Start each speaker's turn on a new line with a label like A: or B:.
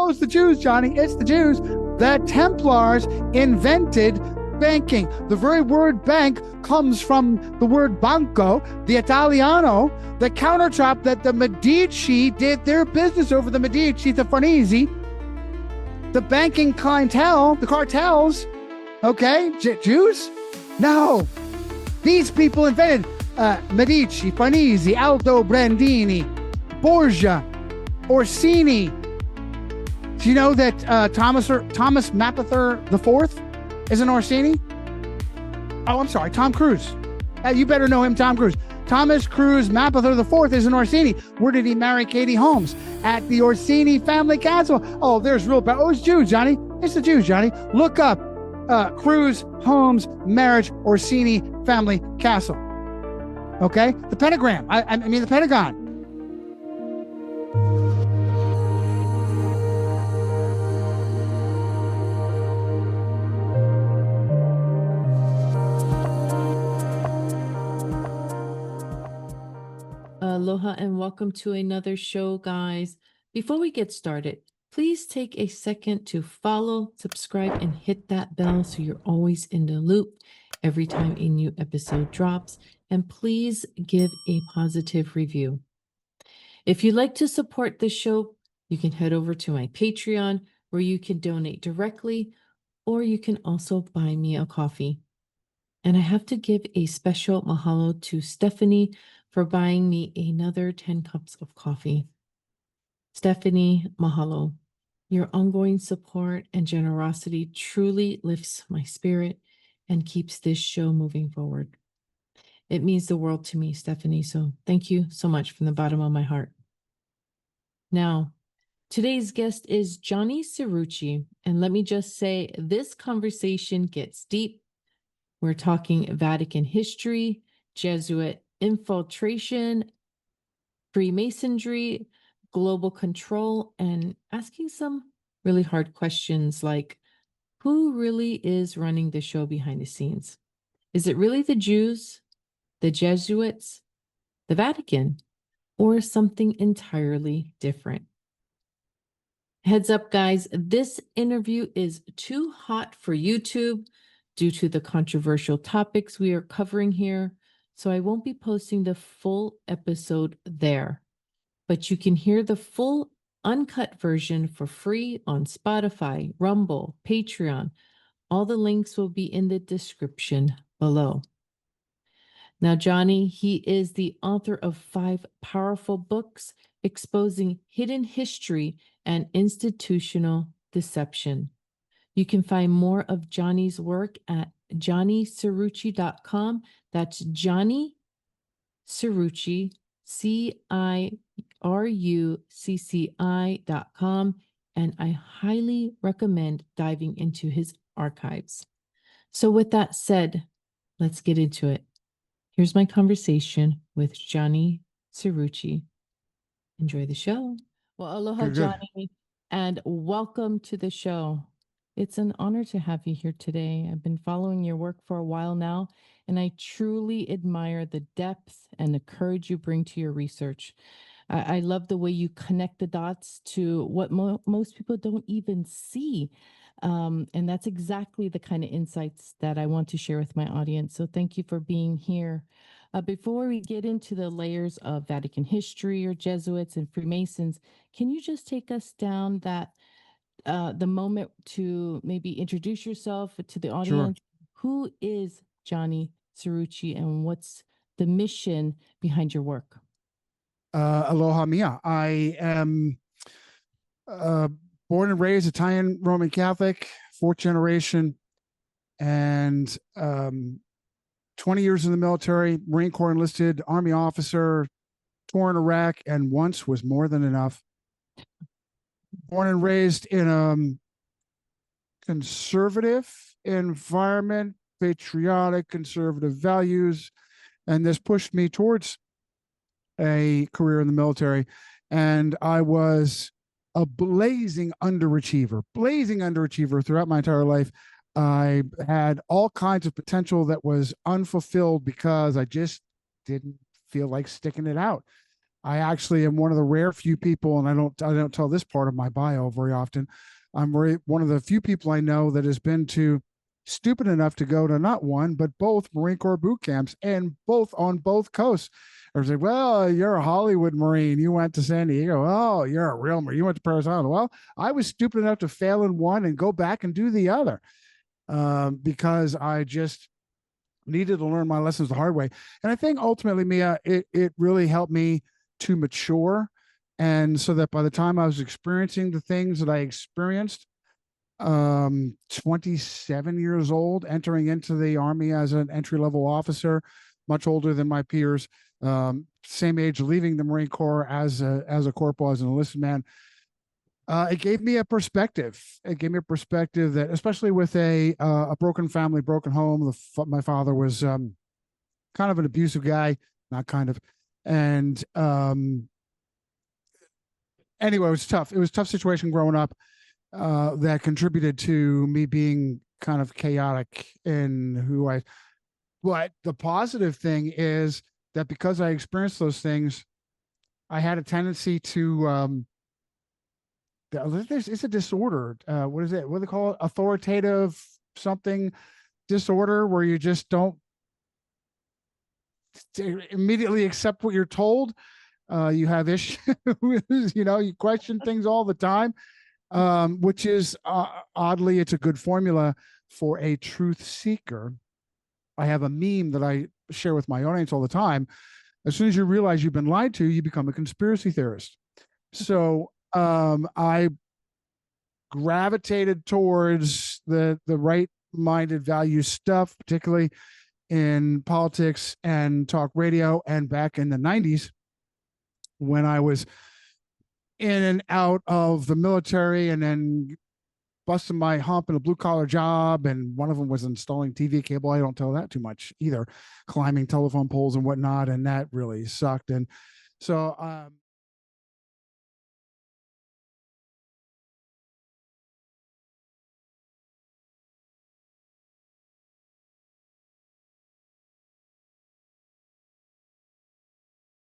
A: Oh, it's the Jews, Johnny. It's the Jews. The Templars invented banking. The very word bank comes from the word banco, the Italiano, the countertop that the Medici did their business over, the Medici, the Farnese, the banking clientele, the cartels. Okay, Jews? No. These people invented Medici, Farnese, Aldo Brandini, Borgia, Orsini. Do you know that Thomas Mapother IV is an Orsini? Oh, I'm sorry, Tom Cruise. You better know him, Tom Cruise. Thomas Cruise Mapother IV is an Orsini. Where did he marry Katie Holmes? At the Orsini family castle. Oh, there's real bad. Oh, it's Jews, Johnny. It's the Jews, Johnny. Look up Cruise, Holmes, marriage, Orsini family castle. Okay? The pentagram. I mean, the Pentagon.
B: Aloha and welcome to another show, guys. Before we get started, please take a second to follow, subscribe, and hit that bell so you're always in the loop every time a new episode drops. And please give a positive review. If you'd like to support this show, you can head over to my Patreon where you can donate directly, or you can also buy me a coffee. And I have to give a special mahalo to Stephanie for buying me another 10 cups of coffee. Stephanie, mahalo. Your ongoing support and generosity truly lifts my spirit and keeps this show moving forward. It means the world to me, Stephanie, so thank you so much from the bottom of my heart. Now, today's guest is Johnny Cirucci, and let me just say, this conversation gets deep. We're talking Vatican history, Jesuit infiltration, Freemasonry, global control, and asking some really hard questions like, who really is running the show behind the scenes? Is it really the Jews, the Jesuits, the Vatican, or something entirely different? Heads up, guys, this interview is too hot for YouTube due to the controversial topics we are covering here. So I won't be posting the full episode there, but you can hear the full uncut version for free on Spotify, Rumble, Patreon. All the links will be in the description below. Now, Johnny, he is the author of 5 powerful books exposing hidden history and institutional deception. You can find more of Johnny's work at johnnycirucci.com. That's Johnny Cirucci, CIRUCCI.com. And I highly recommend diving into his archives. So with that said, let's get into it. Here's my conversation with Johnny Cirucci. Enjoy the show. Well, aloha, Johnny, and welcome to the show. It's an honor to have you here today. I've been following your work for a while now, and I truly admire the depth and the courage you bring to your research. I love the way you connect the dots to what most people don't even see. And that's exactly the kind of insights that I want to share with my audience. So thank you for being here. Before we get into the layers of Vatican history or Jesuits and Freemasons, can you just take us down that the moment to maybe introduce yourself to the audience? Sure. Who is Johnny Cirucci and what's the mission behind your work?
A: Aloha, Miya. I am born and raised Italian Roman Catholic, 4th generation, and 20 years in the military, Marine Corps enlisted, Army officer, tour in Iraq, and once was more than enough. Born and raised in a conservative environment, patriotic, conservative values, and this pushed me towards a career in the military. And I was a blazing underachiever throughout my entire life. I had all kinds of potential that was unfulfilled because I just didn't feel like sticking it out. I actually am one of the rare few people, and I don't tell this part of my bio very often. I'm one of the few people I know that has been to stupid enough to go to not one but both Marine Corps boot camps, and both on both coasts. I was like, well, you're a Hollywood Marine. You went to San Diego. Oh, you're a real Marine. You went to Paris Island. Well, I was stupid enough to fail in one and go back and do the other, because I just needed to learn my lessons the hard way. And I think ultimately, Miya, it really helped me to mature. And so that by the time I was experiencing the things that I experienced, 27 years old, entering into the Army as an entry level officer, much older than my peers, same age leaving the Marine Corps as a corporal, as an enlisted man. It gave me a perspective. It gave me a perspective that, especially with a broken family, broken home, my father was kind of an abusive guy, not kind of, and anyway, it was tough. It was a tough situation growing up, that contributed to me being kind of chaotic in who I. But the positive thing is that because I experienced those things, I had a tendency to. It's a disorder. What is it? What do they call it? Authoritative something disorder, where you just don't immediately accept what you're told. You have issues. You question things all the time, which is oddly, it's a good formula for a truth seeker. I have a meme that I share with my audience all the time. As soon as you realize you've been lied to, you become a conspiracy theorist. So I gravitated towards the right-minded value stuff, particularly in politics and talk radio. And back in the 90s, when I was in and out of the military and then busting my hump in a blue-collar job, and one of them was installing TV cable. I don't tell that too much either, climbing telephone poles and whatnot, and that really sucked. And so